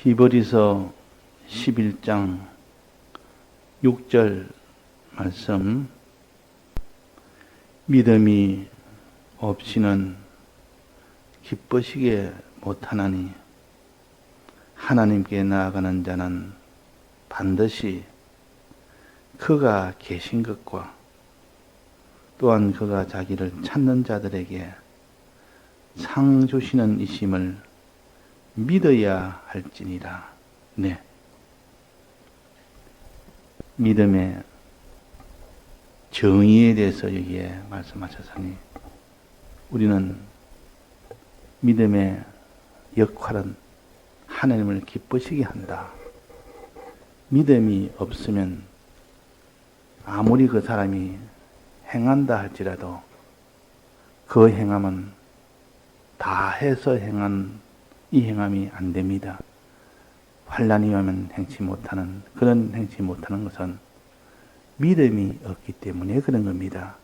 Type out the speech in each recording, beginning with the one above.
히브리서 11장 6절 말씀, 믿음이 없이는 기쁘시게 못하나니 하나님께 나아가는 자는 반드시 그가 계신 것과 또한 그가 자기를 찾는 자들에게 상 주시는 이심을 믿어야 할지니라. 네. 믿음의 정의에 대해서 여기에 말씀하셨으니 우리는 믿음의 역할은 하나님을 기쁘시게 한다. 믿음이 없으면 아무리 그 사람이 행한다 할지라도 그 행함은 다 해서 행한 이 행함이 안 됩니다. 환난이 오면 행치 못하는 것은 믿음이 없기 때문에 그런 겁니다.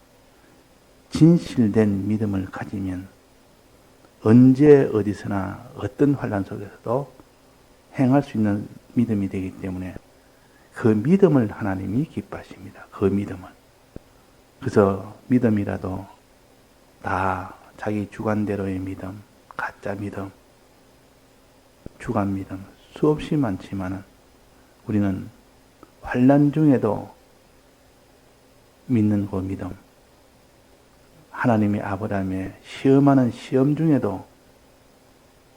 진실된 믿음을 가지면 언제 어디서나 어떤 환난 속에서도 행할 수 있는 믿음이 되기 때문에 그 믿음을 하나님이 기뻐하십니다. 그 믿음을. 그래서 믿음이라도 다 자기 주관대로의 믿음, 가짜 믿음, 주관 믿음 수없이 많지만은 우리는 환난 중에도 믿는 그 믿음, 하나님의 아브라함의 시험하는 시험 중에도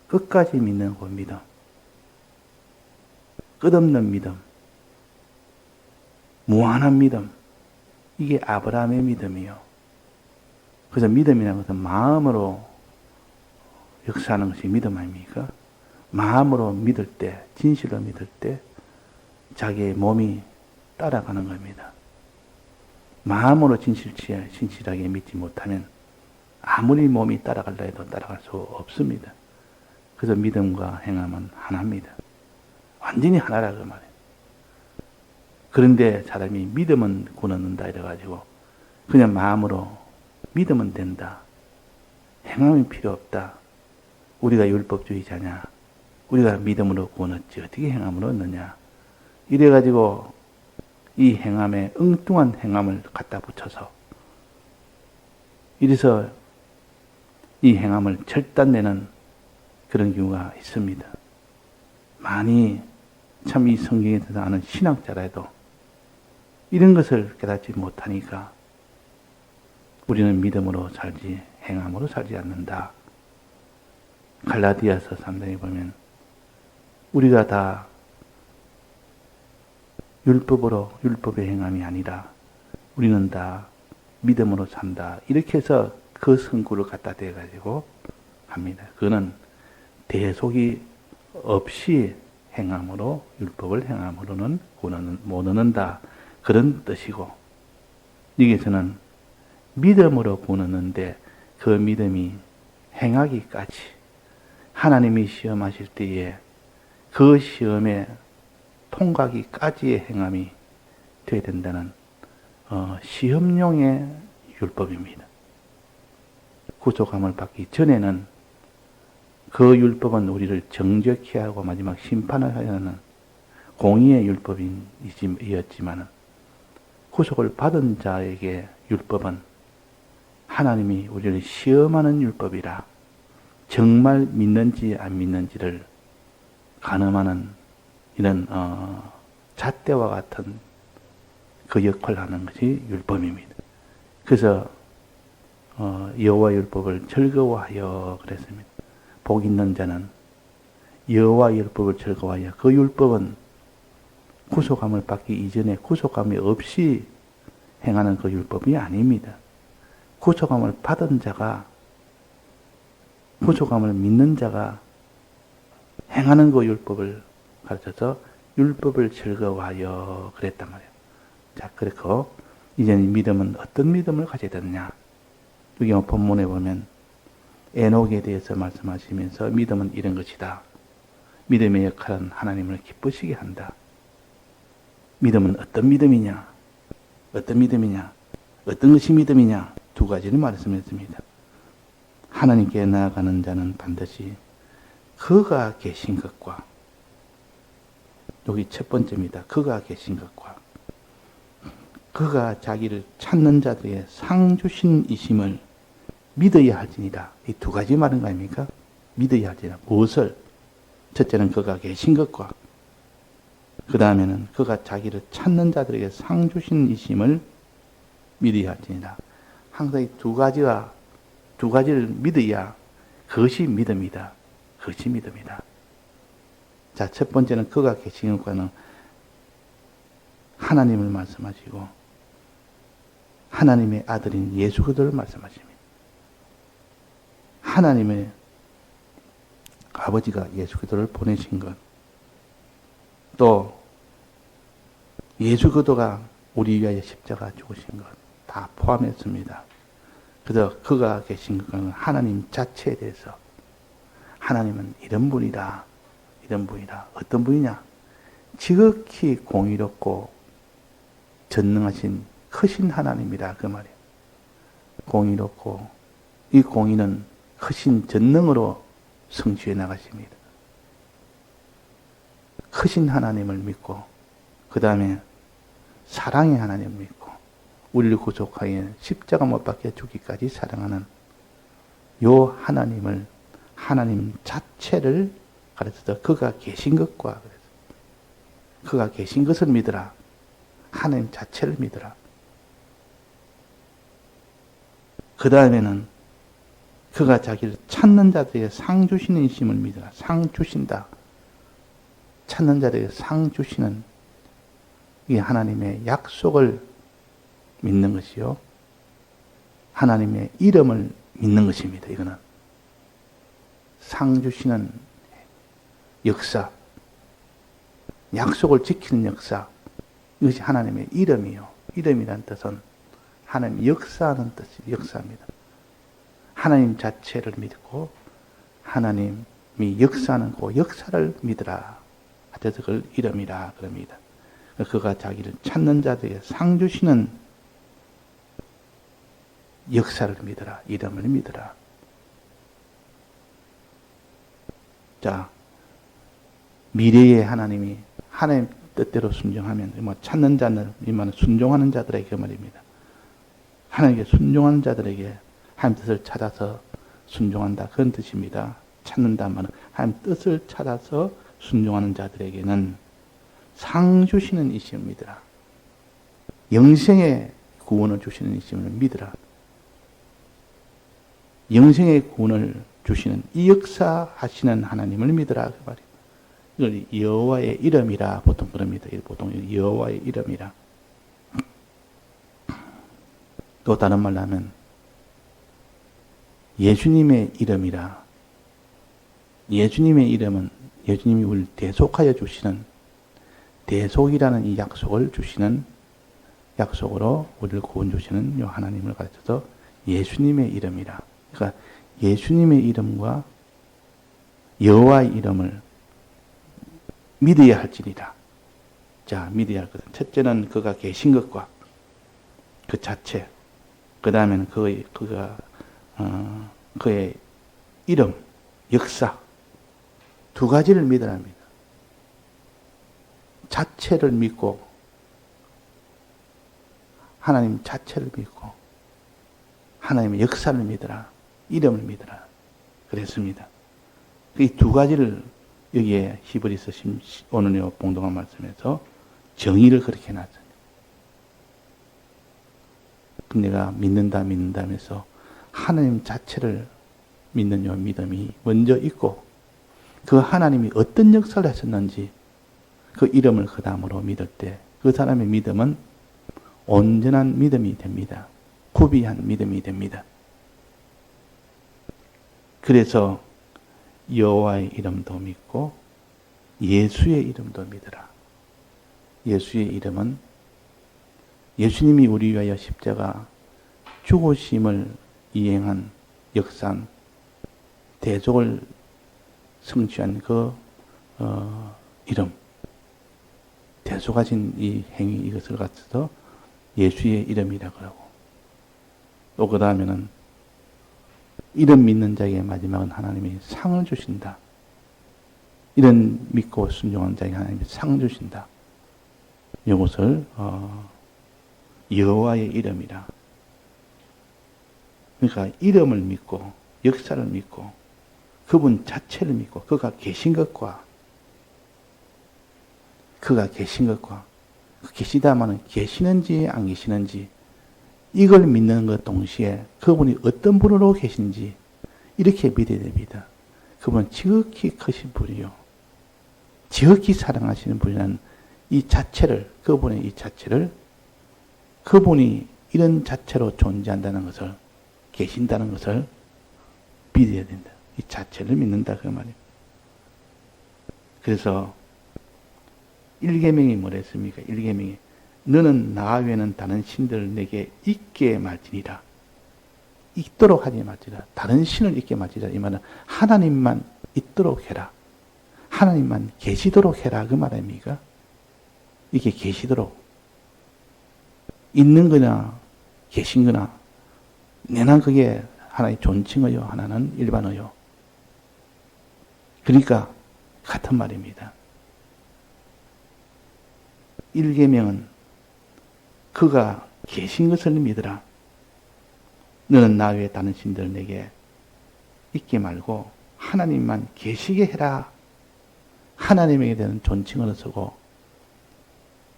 끝까지 믿는 그 믿음, 끝없는 믿음, 무한한 믿음, 이게 아브라함의 믿음이요. 그래서 믿음이라는 것은 마음으로 역사하는 것이 믿음 아닙니까? 마음으로 믿을 때, 진실로 믿을 때 자기의 몸이 따라가는 겁니다. 마음으로 진실하게 믿지 못하면 아무리 몸이 따라갈라 해도 따라갈 수 없습니다. 그래서 믿음과 행함은 하나입니다. 완전히 하나라 그 말이에요. 그런데 사람이 믿음은 곧 얻는다 이래가지고 그냥 마음으로 믿으면 된다. 행함이 필요 없다. 우리가 율법주의자냐? 우리가 믿음으로 구원 얻지 어떻게 행함으로 얻느냐? 이래가지고 이 행함에 엉뚱한 행함을 갖다 붙여서 이래서 이 행함을 절단내는 그런 경우가 있습니다. 많이 참 이 성경에서 아는 신학자라도 이런 것을 깨닫지 못하니까 우리는 믿음으로 살지 행함으로 살지 않는다. 갈라디아서 3장에 보면 우리가 다 율법의 행함이 아니라 우리는 다 믿음으로 산다. 이렇게 해서 그 성구를 갖다 대가지고 합니다. 그거는 대속이 없이 행함으로, 율법을 행함으로는 구원은 못 얻는다. 그런 뜻이고, 여기서는 믿음으로 구원 얻는데 그 믿음이 행하기까지 하나님이 시험하실 때에 그 시험에 통과하기까지의 행함이 되어야 된다는 시험용의 율법입니다. 구속함을 받기 전에는 그 율법은 우리를 정죄케 하고 마지막 심판을 하려는 공의의 율법이었지만 구속을 받은 자에게 율법은 하나님이 우리를 시험하는 율법이라 정말 믿는지 안 믿는지를 가늠하는 이런 잣대와 같은 그 역할을 하는 것이 율법입니다. 그래서 여호와 율법을 즐거워하여 그랬습니다. 복 있는 자는 여호와 율법을 즐거워하여 그 율법은 구속함을 받기 이전에 구속함이 없이 행하는 그 율법이 아닙니다. 구속함을 받은 자가 구속함을 믿는 자가 행하는 그 율법을 가르쳐서 율법을 즐거워하여 그랬단 말이에요. 자, 그렇고 이제는 믿음은 어떤 믿음을 가져야 되느냐? 여기 본문에 보면 에녹에 대해서 말씀하시면서 믿음은 이런 것이다. 믿음의 역할은 하나님을 기쁘시게 한다. 믿음은 어떤 믿음이냐? 어떤 믿음이냐? 어떤 것이 믿음이냐? 두 가지를 말씀했습니다. 하나님께 나아가는 자는 반드시 그가 계신 것과 여기 첫 번째입니다. 그가 계신 것과 그가 자기를 찾는 자들에게 상 주신 이심을 믿어야 할지니라. 이 두 가지 말인 거 아닙니까? 믿어야 할지니라. 무엇을? 첫째는 그가 계신 것과 그 다음에는 그가 자기를 찾는 자들에게 상 주신 이심을 믿어야 할지니라. 항상 이 두 가지를 믿어야 그것이 믿음이다. 그것이 믿음이다. 자, 첫 번째는 그가 계신 것과는 하나님을 말씀하시고 하나님의 아들인 예수 그리스도를 말씀하십니다. 하나님의 아버지가 예수 그리스도를 보내신 것, 또 예수 그리스도가 우리 위하여 십자가 죽으신 것 다 포함했습니다. 그래서 그가 계신 것과는 하나님 자체에 대해서 하나님은 이런 분이다. 이런 분이다. 어떤 분이냐? 지극히 공의롭고 전능하신 크신 하나님이다. 그 말이에요. 공의롭고 이 공의는 크신 전능으로 성취해 나가십니다. 크신 하나님을 믿고 그 다음에 사랑의 하나님을 믿고 우리를 구속하여 십자가 못 박혀 죽기까지 사랑하는 요 하나님을 하나님 자체를 가르쳐서 그가 계신 것과 그가 계신 것을 믿으라. 하나님 자체를 믿으라. 그 다음에는 그가 자기를 찾는 자들에게 상 주시는 이심을 믿으라. 상 주신다. 찾는 자들에게 상 주시는 이 하나님의 약속을 믿는 것이요. 하나님의 이름을 믿는 것입니다. 이거는 상 주시는 역사, 약속을 지키는 역사, 이것이 하나님의 이름이요. 이름이란 뜻은 하나님 역사하는 뜻이 역사입니다. 하나님 자체를 믿고 하나님이 역사하는 그 역사를 믿으라. 하여튼 그걸 이름이라 그럽니다. 그가 자기를 찾는 자들에게 상 주시는 역사를 믿으라. 이름을 믿으라. 자, 미래의 하나님이 하나님 뜻대로 순종하면 뭐 찾는 자는 이만 순종하는 자들에게 그 말입니다. 하나님께 순종하는 자들에게 하나님 뜻을 찾아서 순종한다. 그런 뜻입니다. 찾는다 말은 하나님 뜻을 찾아서 순종하는 자들에게는 상 주시는 이심을 믿으라. 영생의 구원을 주시는 이심을 믿으라. 영생의 구원을 주시는 이 역사하시는 하나님을 믿으라 그 말이에요. 이걸 여호와의 이름이라 보통 그럽니다. 보통 여호와의 이름이라. 또 다른 말로 하면 예수님의 이름이라. 예수님의 이름은 예수님이 우리를 대속하여 주시는 대속이라는 이 약속을 주시는 약속으로 우리를 구원 주시는 이 하나님을 가르쳐서 예수님의 이름이라. 그러니까 예수님의 이름과 여호와의 이름을 믿어야 할지니라. 자, 믿어야 할 것은 첫째는 그가 계신 것과 그 자체, 그 다음에는 그의 이름, 역사 두 가지를 믿어야 합니다. 자체를 믿고 하나님 자체를 믿고 하나님의 역사를 믿으라. 이름을 믿으라. 그랬습니다. 이 두 가지를 여기에 히브리서 오늘 요 봉독한 말씀에서 정의를 그렇게 해놨잖아요. 그럼 내가 믿는다 하면서 하나님 자체를 믿는 요 믿음이 먼저 있고 그 하나님이 어떤 역사를 하셨는지 그 이름을 그 다음으로 믿을 때 그 사람의 믿음은 온전한 믿음이 됩니다. 구비한 믿음이 됩니다. 그래서 여호와의 이름도 믿고 예수의 이름도 믿으라. 예수의 이름은 예수님이 우리 위하여 십자가 죽으심을 이행한 역사한 대속을 성취한 그 이름, 대속하신 이 행위 이것을 갖춰서 예수의 이름이라고 하고 또 그 다음에는 이름 믿는 자에게 마지막은 하나님이 상을 주신다. 이런 믿고 순종한 자에게 하나님이 상 주신다. 이것을 여호와의 이름이라. 그러니까 이름을 믿고 역사를 믿고 그분 자체를 믿고 그가 계신 것과 계시다마는 계시는지 안 계시는지 이걸 믿는 것 동시에 그분이 어떤 분으로 계신지 이렇게 믿어야 됩니다. 그분은 지극히 크신 분이요. 지극히 사랑하시는 분이라는 이 자체를, 그분의 이 자체를, 그분이 이런 자체로 존재한다는 것을, 계신다는 것을 믿어야 된다. 이 자체를 믿는다, 그 말이에요. 그래서, 1계명이 뭐랬습니까? 1계명이 너는 나 외에는 다른 신들을 내게 있게 말지니라. 있도록 하지 말지라. 다른 신을 있게 말지라. 이 말은 하나님만 있도록 해라. 하나님만 계시도록 해라. 그 말 아닙니까? 이게 계시도록. 있는 거나 계신 거나 내나 그게 하나의 존칭어요. 하나는 일반어요. 그러니까 같은 말입니다. 1계명은 그가 계신 것을 믿으라. 너는 나 외에 다른 신들을 내게 있게 말고 하나님만 계시게 해라. 하나님에게 대한 존칭어를 쓰고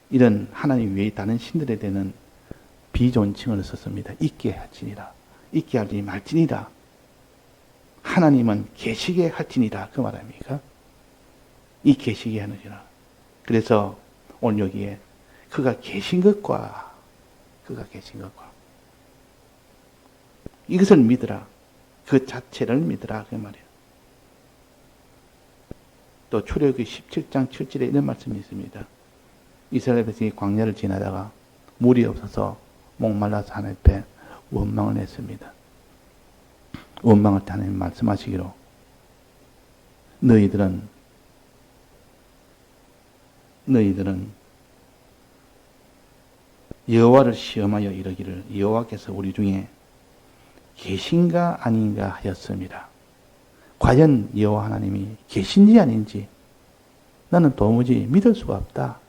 이런 하나님 외에 다른 신들에 대한 비존칭어를 썼습니다. 있게 할지니라. 있게 하지 말지니라. 하나님은 계시게 할지니라. 그 말 아닙니까? 이 계시게 하느니라. 그래서 오늘 여기에 그가 계신 것과 이것을 믿으라. 그 자체를 믿으라. 그 말이에요. 또 출애굽기 17장 7절에 이런 말씀이 있습니다. 이스라엘 백성이 광야를 지나다가 물이 없어서 목말라서 하나님 앞에 원망을 했습니다. 원망할 때 하나님 말씀하시기로 너희들은 여호와를 시험하여 이르기를 여호와께서 우리 중에 계신가 아닌가 하였습니다. 과연 여호와 하나님이 계신지 아닌지 나는 도무지 믿을 수가 없다.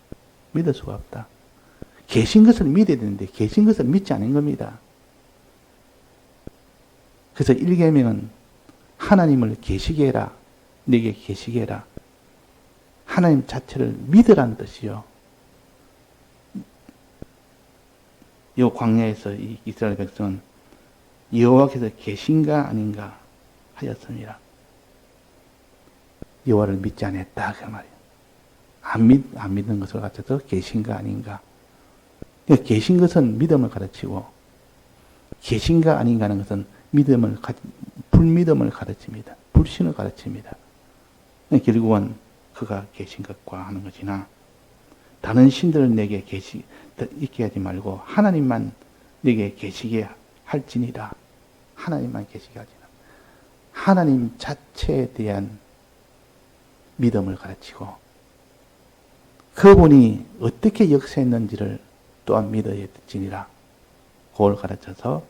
계신 것을 믿어야 되는데 계신 것을 믿지 않은 겁니다. 그래서 1계명은 하나님을 계시게 해라. 내게 계시게 해라. 하나님 자체를 믿으라는 뜻이요. 이 광야에서 이 이스라엘 백성은 여호와께서 계신가 아닌가 하였습니다. 여호와를 믿지 않았다 그 말이에요. 안 믿는 것을 가르쳐서 계신가 아닌가. 계신 것은 믿음을 가르치고 계신가 아닌가 하는 것은 불მ믿음을 가르칩니다. 불신을 가르칩니다. 결국은 그가 계신 것과 하는 것이나 다른 신들을 내게 있게 하지 말고 하나님만 내게 계시게 할지니라. 하나님만 계시게 하지니라. 하나님 자체에 대한 믿음을 가르치고 그분이 어떻게 역사했는지를 또한 믿어야 되지니라. 그걸 가르쳐서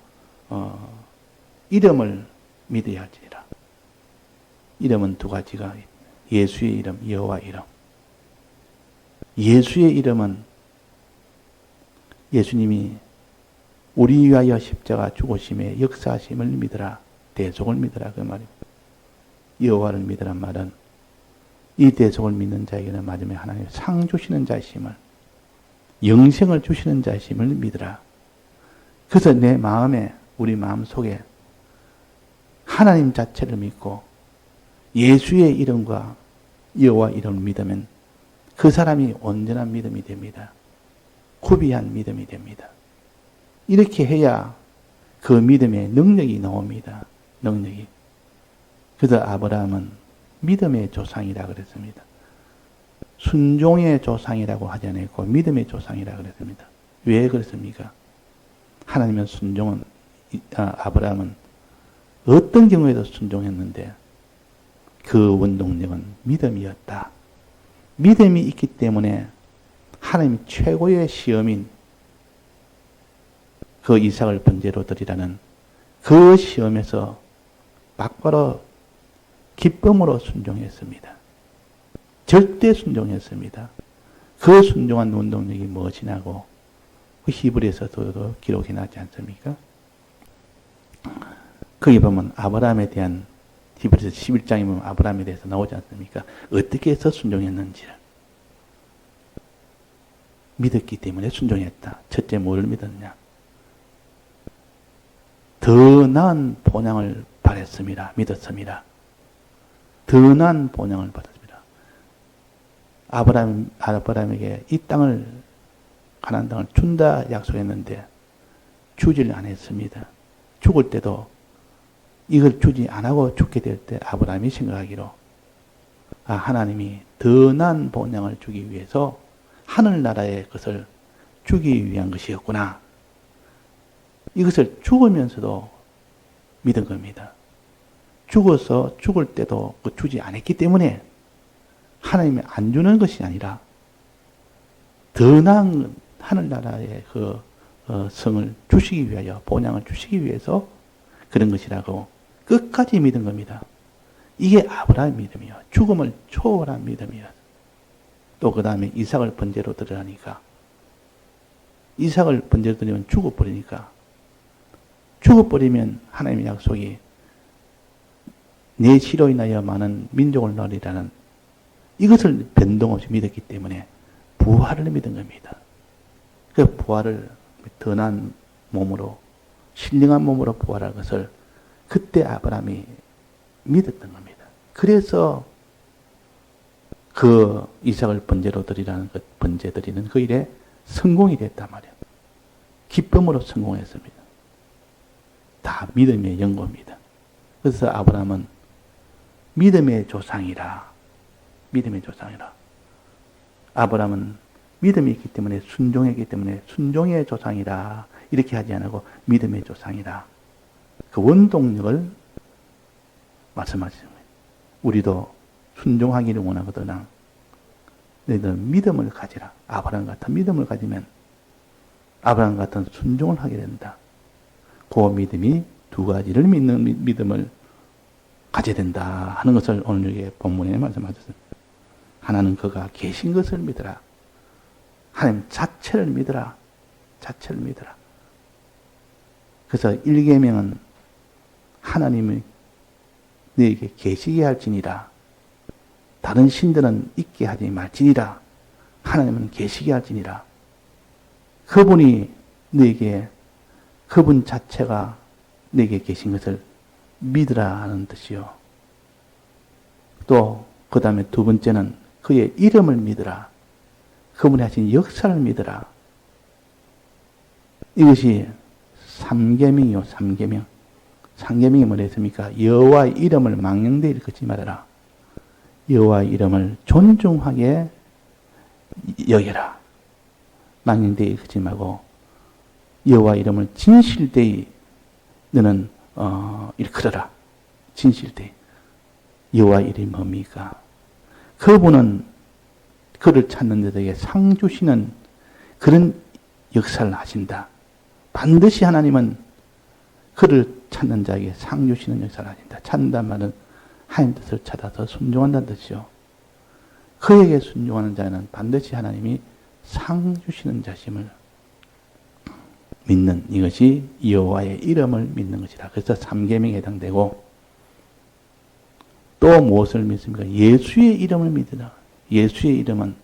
이름을 믿어야 할지니라. 이름은 두 가지가 예수의 이름, 여호와 이름. 예수의 이름은 예수님이 우리 위하여 십자가 죽으심에 역사하심을 믿으라. 대속을 믿으라. 그 말입니다. 여호와를 믿으란 말은 이 대속을 믿는 자에게는 마지막에 하나님 상 주시는 자이심을, 영생을 주시는 자이심을 믿으라. 그래서 내 마음에, 우리 마음 속에 하나님 자체를 믿고 예수의 이름과 여호와 이름을 믿으면 그 사람이 온전한 믿음이 됩니다. 구비한 믿음이 됩니다. 이렇게 해야 그 믿음의 능력이 나옵니다. 능력이. 그래서 아브라함은 믿음의 조상이라 그랬습니다. 순종의 조상이라고 하지 않았고 믿음의 조상이라 그랬습니다. 왜 그랬습니까? 하나님은 아브라함은 어떤 경우에도 순종했는데 그 원동력은 믿음이었다. 믿음이 있기 때문에 하나님이 최고의 시험인 그 이삭을 번제로 드리라는 그 시험에서 막바로 기쁨으로 순종했습니다. 절대 순종했습니다. 그 순종한 운동력이 무엇이냐고 그 히브리서도 기록해 놨지 않습니까? 거기 보면 아브라함에 대한 히브리서 11장에 보면 아브라함에 대해서 나오지 않습니까? 어떻게 해서 순종했는지를 믿었기 때문에 순종했다. 첫째 뭐를 믿었냐? 더 나은 본향을 바랬습니다. 믿었습니다. 더 나은 본향을 받았습니다. 아브라함에게 이 땅을 가나안 땅을 준다 약속했는데 주질 안 했습니다. 죽을 때도 이걸 주지 안 하고 죽게 될 때 아브라함이 생각하기로 하나님이 더 나은 본향을 주기 위해서 하늘나라의 것을 주기 위한 것이었구나. 이것을 죽으면서도 믿은 겁니다. 죽어서 죽을 때도 주지 않았기 때문에 하나님이 안 주는 것이 아니라 더 나은 하늘나라의 그 성을 주시기 위하여 본향을 주시기 위해서 그런 것이라고 끝까지 믿은 겁니다. 이게 아브라함의 믿음이요. 죽음을 초월한 믿음이요. 또 그 다음에 이삭을 번제로 드리라니까 이삭을 번제로 드리면 죽어버리니까 죽어버리면 하나님의 약속이 내 시로 인하여 많은 민족을 낳으리라는 이것을 변동 없이 믿었기 때문에 부활을 믿은 겁니다. 그 부활을 더 나은 몸으로 신령한 몸으로 부활할 것을 그때 아브라함이 믿었던 겁니다. 그래서 그 이삭을 번제로 드리라는 것, 번제 드리는 그 일에 성공이 됐단 말이에요. 기쁨으로 성공했습니다. 다 믿음의 연고입니다. 그래서 아브라함은 믿음의 조상이라. 믿음의 조상이라. 아브라함은 믿음이 있기 때문에 순종했기 때문에 순종의 조상이라. 이렇게 하지 않고 믿음의 조상이라. 그 원동력을 말씀하십니다. 우리도 순종하기를 원하거든. 너희들은 믿음을 가지라. 아브라함 같은 믿음을 가지면 아브라함 같은 순종을 하게 된다. 그 믿음이 두 가지를 믿는 믿음을 가져야 된다 하는 것을 오늘 여기 본문에 말씀하셨습니다. 하나는 그가 계신 것을 믿어라. 하나님 자체를 믿어라. 자체를 믿어라. 그래서 1계명은 하나님이 너에게 계시게 할지니라. 다른 신들은 있게 하지 말지니라. 하나님은 계시게 할지니라. 그분이 너에게 그분 자체가 너에게 계신 것을 믿으라 하는 뜻이요. 또 그 다음에 두 번째는 그의 이름을 믿으라. 그분이 하신 역사를 믿으라. 이것이 삼계명이요. 삼계명. 삼계명이 뭐라 했습니까? 여호와의 이름을 망령되이 일컫지 말아라. 여호와의 이름을 존중하게 여겨라. 망령되이 일컫지 말고 여호와의 이름을 진실되이 너는 일컬어라. 진실되이. 여호와의 이름이 뭡니까? 그분은 그를 찾는 자들에게 상 주시는 그런 역사를 하신다. 반드시 하나님은 그를 찾는 자에게 상 주시는 역사를 하신다. 찾는다는 말은 하나님 뜻을 찾아서 순종한다는 뜻이요. 그에게 순종하는 자는 반드시 하나님이 상 주시는 자심을 믿는 이것이 여호와의 이름을 믿는 것이다. 그래서 삼계명에 해당되고 또 무엇을 믿습니까? 예수의 이름을 믿으라. 예수의 이름은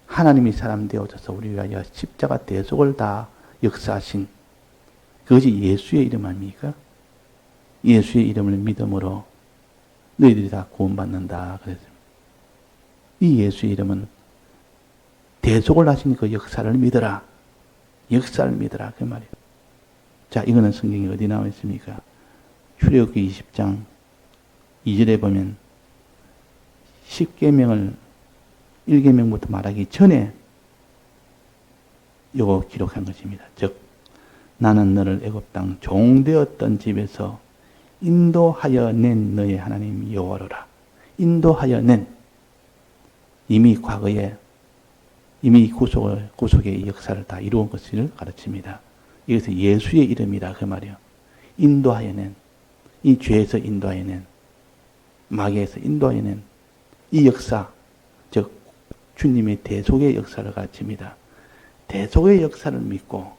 하나님이 사람 되어져서 우리 위하여 십자가 대속을 다 역사하신 그것이 예수의 이름 아닙니까? 예수의 이름을 믿음으로 너희들이 다 구원받는다. 그랬습니다. 이 예수의 이름은 대속을 하신 그 역사를 믿어라. 역사를 믿어라. 그 말이에요. 자, 이거는 성경에 어디 나와 있습니까? 출애굽기 20장 2절에 보면 10계명을 1계명부터 말하기 전에 요거 기록한 것입니다. 즉 나는 너를 애굽 땅 종되었던 집에서 인도하여 낸 너의 하나님 여호와로라. 인도하여 낸 이미 과거에 이미 구속의 역사를 다 이루은 것을 가르칩니다. 이것은 예수의 이름이다 그 말이요. 인도하여 낸 이 죄에서 인도하여 낸 마귀에서 인도하여 낸 이 역사, 즉 주님의 대속의 역사를 가르칩니다. 대속의 역사를 믿고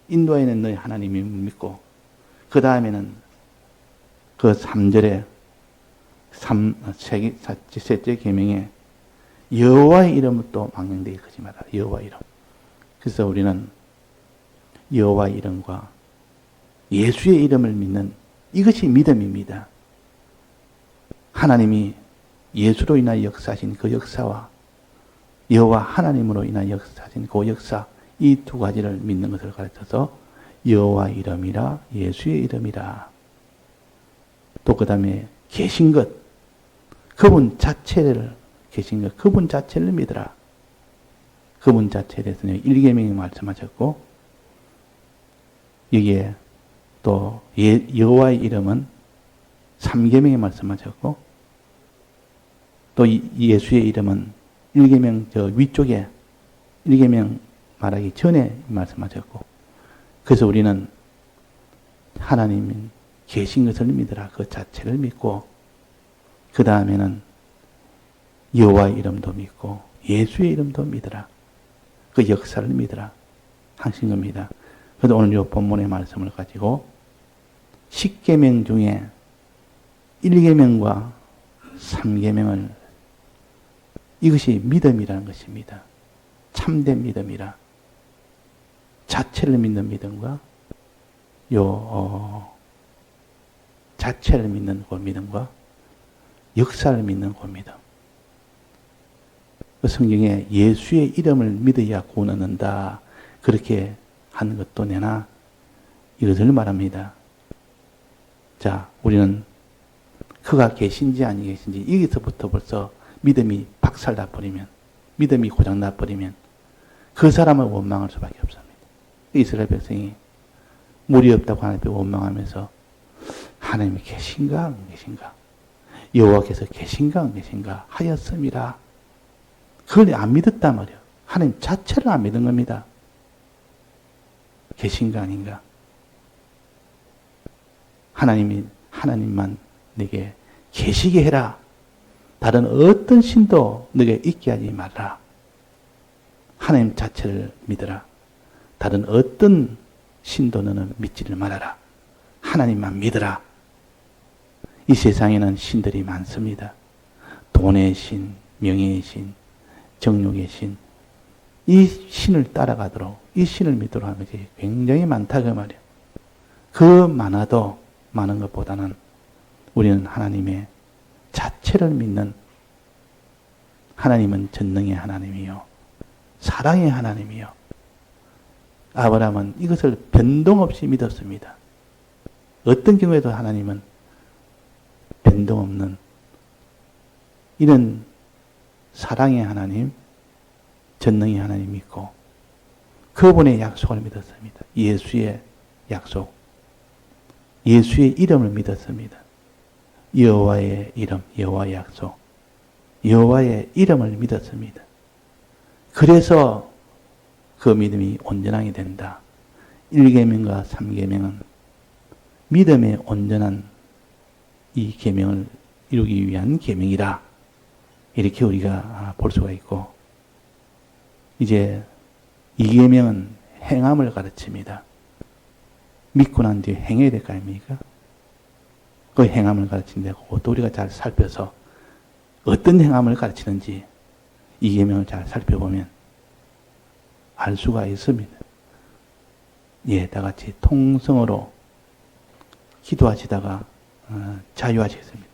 인도하는 너희 하나님이 믿고 그 다음에는 그 3절에 셋째 계명에 여호와의 이름을 또 망령되게 하지 마라. 여호와의 이름. 그래서 우리는 여호와의 이름과 예수의 이름을 믿는 이것이 믿음입니다. 하나님이 예수로 인하여 역사하신 그 역사와 여호와 하나님으로 인하여 역사하신 그 역사, 이 두 가지를 믿는 것을 가르쳐서 여호와의 이름이라 예수의 이름이라. 또 그 다음에 계신 것, 그분 자체를 계신 것, 그분 자체를 믿으라. 그분 자체에 대해서는 1계명이 말씀하셨고 여기에 또 여호와의 이름은 3계명에 말씀하셨고 또 예수의 이름은 1계명 저 위쪽에 1계명 말하기 전에 말씀하셨고 그래서 우리는 하나님이 계신 것을 믿으라. 그 자체를 믿고 그 다음에는 여호와의 이름도 믿고 예수의 이름도 믿으라. 그 역사를 믿으라 하신 겁니다. 그래서 오늘 이 본문의 말씀을 가지고 10계명 중에 1계명과 3계명을 이것이 믿음이라는 것입니다. 참된 믿음이라. 자체를 믿는 믿음과 자체를 믿는 그 믿음과 역사를 믿는 그 믿음. 그 성경에 예수의 이름을 믿어야 구원 얻는다. 그렇게 한 것도 내나 이것을 말합니다. 자, 우리는 그가 계신지 아니 계신지 여기서부터 벌써 믿음이 박살나 버리면, 믿음이 고장나 버리면 그 사람을 원망할 수밖에 없습니다. 이스라엘 백성이 물이 없다고 하나님 앞에 원망하면서 하나님이 계신가 안 계신가, 여호와께서 계신가 안 계신가 하였음이라. 그걸 안 믿었단 말이에요. 하나님 자체를 안 믿은 겁니다. 계신가 아닌가. 하나님만 내게 계시게 해라. 다른 어떤 신도 너에게 있게 하지 말라. 하나님 자체를 믿어라. 다른 어떤 신도 너는 믿지를 말아라. 하나님만 믿어라. 이 세상에는 신들이 많습니다. 돈의 신, 명예의 신, 정욕의 신. 이 신을 따라가도록, 이 신을 믿도록 하는 것이 굉장히 많다 그 말이에요. 그 많은 것보다는 우리는 하나님의 자체를 믿는, 하나님은 전능의 하나님이요 사랑의 하나님이요. 아브라함은 이것을 변동 없이 믿었습니다. 어떤 경우에도 하나님은 변동 없는 이런 사랑의 하나님, 전능의 하나님 믿고 그분의 약속을 믿었습니다. 예수의 약속, 예수의 이름을 믿었습니다. 여호와의 이름, 여호와의 약속, 여호와의 이름을 믿었습니다. 그래서 그 믿음이 온전하게 된다. 1계명과 3계명은 믿음의 온전한 이 계명을 이루기 위한 계명이라. 이렇게 우리가 볼 수가 있고, 이제 2계명은 행함을 가르칩니다. 믿고 난 뒤에 행해야 될 거 아닙니까? 그 행함을 가르친데 그것도 우리가 잘 살펴서 어떤 행함을 가르치는지 2계명을 잘 살펴보면 알 수가 있습니다. 예, 다 같이 통성으로 기도하시다가 자유하시겠습니다.